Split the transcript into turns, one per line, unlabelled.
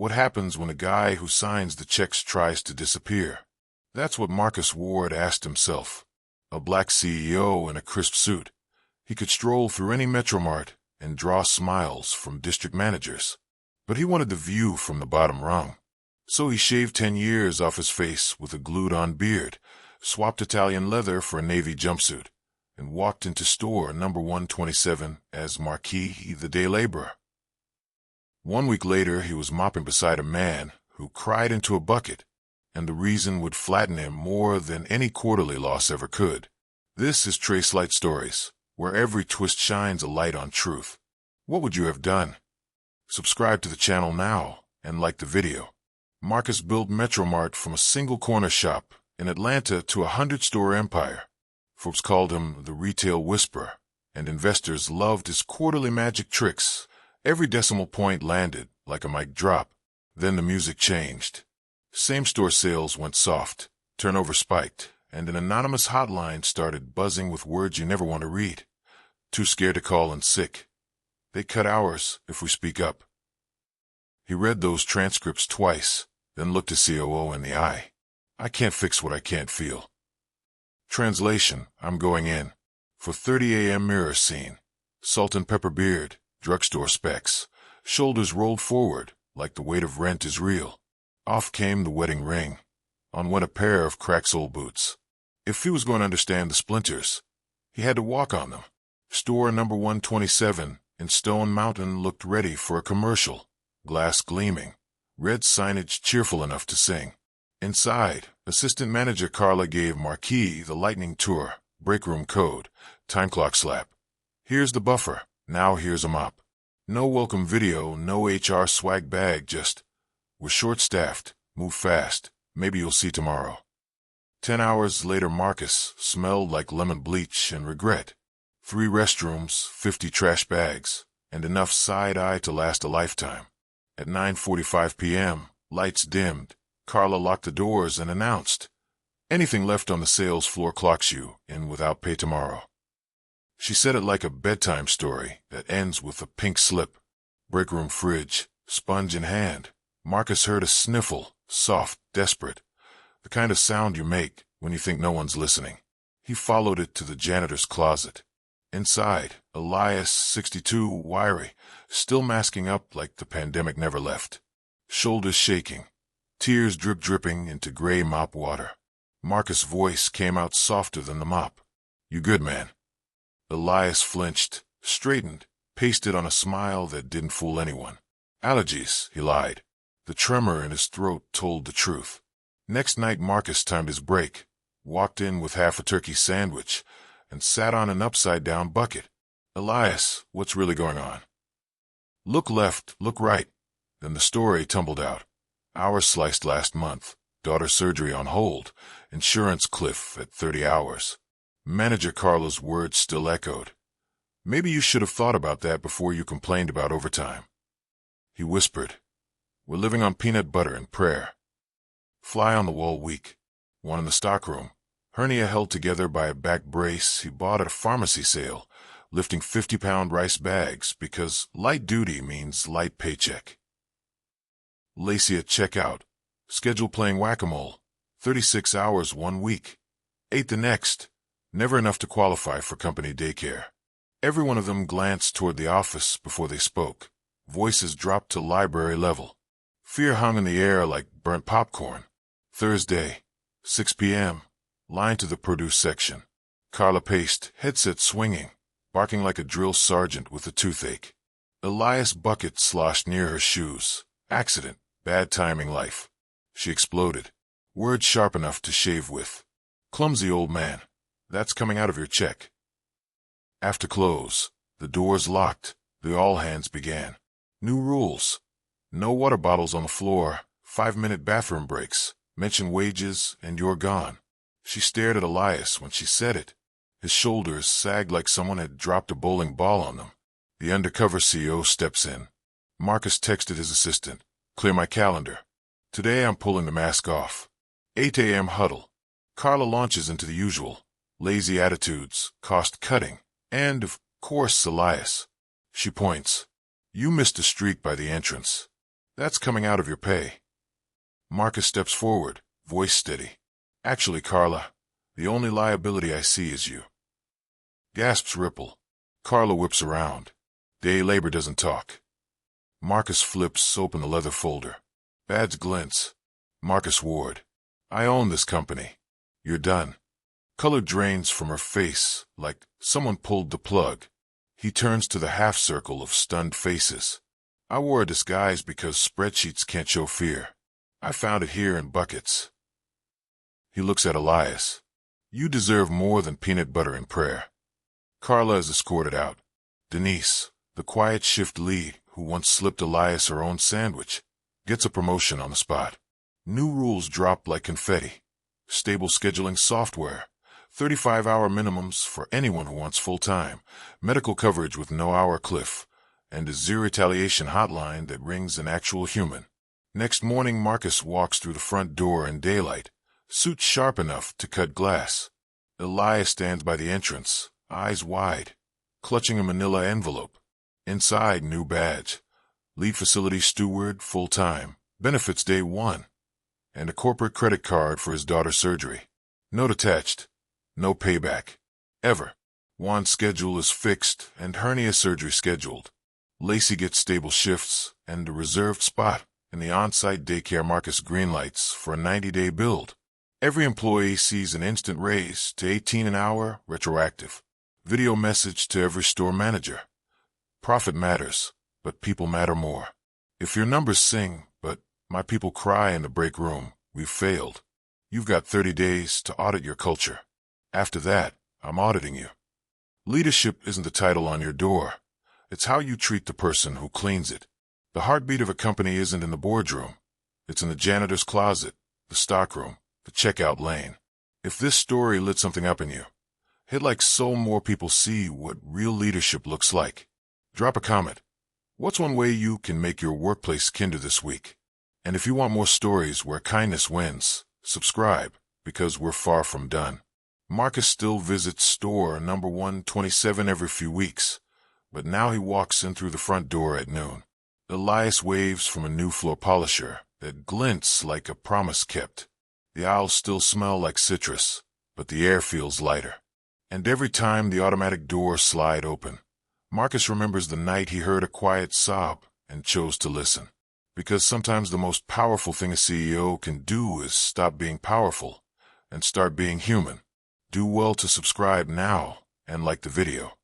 What happens when a guy who signs the checks tries to disappear? That's what Marcus Ward asked himself. A black CEO in a crisp suit. He could stroll through any Metromart and draw smiles from district managers. But he wanted the view from the bottom rung. So he shaved 10 years off his face with a glued-on beard, swapped Italian leather for a navy jumpsuit, and walked into store number 127 as Marquis the day laborer. 1 week later, he was mopping beside a man who cried into a bucket, and the reason would flatten him more than any quarterly loss ever could. This is Tracelight Stories, where every twist shines a light on truth. What would you have done? Subscribe to the channel now and like the video. Marcus built Metromart from a single corner shop in Atlanta to a 100-store empire. Folks called him the retail whisperer, and investors loved his quarterly magic tricks. Every decimal point landed like a mic drop. Then the music changed. Same-store sales went soft, turnover spiked, and an anonymous hotline started buzzing with words you never want to read. Too scared to call in sick. They cut hours if we speak up. He read those transcripts twice, then looked his COO in the eye. I can't fix what I can't feel. Translation, I'm going in. For 30 a.m. mirror scene. Salt and pepper beard, drugstore specs. Shoulders rolled forward, like the weight of rent is real. Off came the wedding ring. On went a pair of Tracelight boots. If he was going to understand the splinters, he had to walk on them. Store number 127 in Stone Mountain looked ready for a commercial. Glass gleaming. Red signage cheerful enough to sing. Inside, assistant manager Carla gave Marquis the lightning tour, break room code, time clock slap. Here's the buffer, now here's a mop. No welcome video, no HR swag bag, just, we're short-staffed, move fast, maybe you'll see tomorrow. 10 hours later, Marcus smelled like lemon bleach and regret. 3 restrooms, 50 trash bags, and enough side-eye to last a lifetime. At 9:45 p.m., lights dimmed. Carla locked the doors and announced, anything left on the sales floor clocks you in without pay tomorrow. She said it like a bedtime story that ends with a pink slip. Breakroom fridge, sponge in hand. Marcus heard a sniffle, soft, desperate, the kind of sound you make when you think no one's listening. He followed it to the janitor's closet. Inside, Elias, 62, wiry, still masking up like the pandemic never left. Shoulders shaking. Tears dripping into gray mop water. Marcus' voice came out softer than the mop. You good, man? Elias flinched, straightened, pasted on a smile that didn't fool anyone. Allergies, he lied. The tremor in his throat told the truth. Next night, Marcus timed his break, walked in with half a turkey sandwich, and sat on an upside-down bucket. Elias, what's really going on? Look left, look right. Then the story tumbled out. Hours sliced last month. Daughter surgery on hold. Insurance cliff at 30 hours. Manager Carla's words still echoed. Maybe you should have thought about that before you complained about overtime. He whispered. We're living on peanut butter and prayer. Fly on the wall week. One in the stockroom. Hernia held together by a back brace he bought at a pharmacy sale, lifting 50-pound rice bags because light duty means light paycheck. Lacey at checkout. Schedule playing whack-a-mole. 36 hours 1 week. 8 the next. Never enough to qualify for company daycare. Every one of them glanced toward the office before they spoke. Voices dropped to library level. Fear hung in the air like burnt popcorn. Thursday, 6 p.m. Line to the produce section. Carla paced, headset swinging, barking like a drill sergeant with a toothache. Elias' bucket sloshed near her shoes. Accident. Bad timing life. She exploded. Words sharp enough to shave with. Clumsy old man. That's coming out of your check. After close, the doors locked. The all-hands began. New rules. No water bottles on the floor. 5-minute bathroom breaks. Mention wages, and you're gone. She stared at Elias when she said it. His shoulders sagged like someone had dropped a bowling ball on them. The undercover CEO steps in. Marcus texted his assistant. Clear my calendar. Today I'm pulling the mask off. 8 a.m. huddle. Carla launches into the usual. Lazy attitudes, cost-cutting, and, of course, Elias. She points. You missed a streak by the entrance. That's coming out of your pay. Marcus steps forward, voice steady. Actually, Carla, the only liability I see is you. Gasps ripple. Carla whips around. Day labor doesn't talk. Marcus flips open the leather folder. Badge glints. Marcus Ward. I own this company. You're done. Color drains from her face like someone pulled the plug. He turns to the half circle of stunned faces. I wore a disguise because spreadsheets can't show fear. I found it here in buckets. He looks at Elias. You deserve more than peanut butter and prayer. Carla is escorted out. Denise, the quiet shift lead who once slipped Elias her own sandwich, gets a promotion on the spot. New rules drop like confetti. Stable scheduling software. 35-hour minimums for anyone who wants full-time. Medical coverage with no hour cliff. And a zero retaliation hotline that rings an actual human. Next morning, Marcus walks through the front door in daylight, suit sharp enough to cut glass. Elias stands by the entrance, eyes wide, clutching a manila envelope. Inside, new badge. Lead facility steward, full-time. Benefits day 1. And a corporate credit card for his daughter's surgery. Note attached. No payback. Ever. Juan's schedule is fixed and hernia surgery scheduled. Lacey gets stable shifts and a reserved spot in the on-site daycare. Marcus greenlights for a 90-day build. Every employee sees an instant raise to $18 an hour, retroactive. Video message to every store manager. Profit matters, but people matter more. If your numbers sing, but my people cry in the break room, we've failed. You've got 30 days to audit your culture. After that, I'm auditing you. Leadership isn't the title on your door. It's how you treat the person who cleans it. The heartbeat of a company isn't in the boardroom. It's in the janitor's closet, the stockroom, the checkout lane. If this story lit something up in you, hit like so more people see what real leadership looks like. Drop a comment. What's one way you can make your workplace kinder this week? And if you want more stories where kindness wins, subscribe, because we're far from done. Marcus still visits store number 127 every few weeks, but now he walks in through the front door at noon. Elias waves from a new floor polisher that glints like a promise kept. The aisles still smell like citrus, but the air feels lighter. And every time the automatic doors slide open, Marcus remembers the night he heard a quiet sob and chose to listen. Because sometimes the most powerful thing a CEO can do is stop being powerful and start being human. Do well to subscribe now and like the video.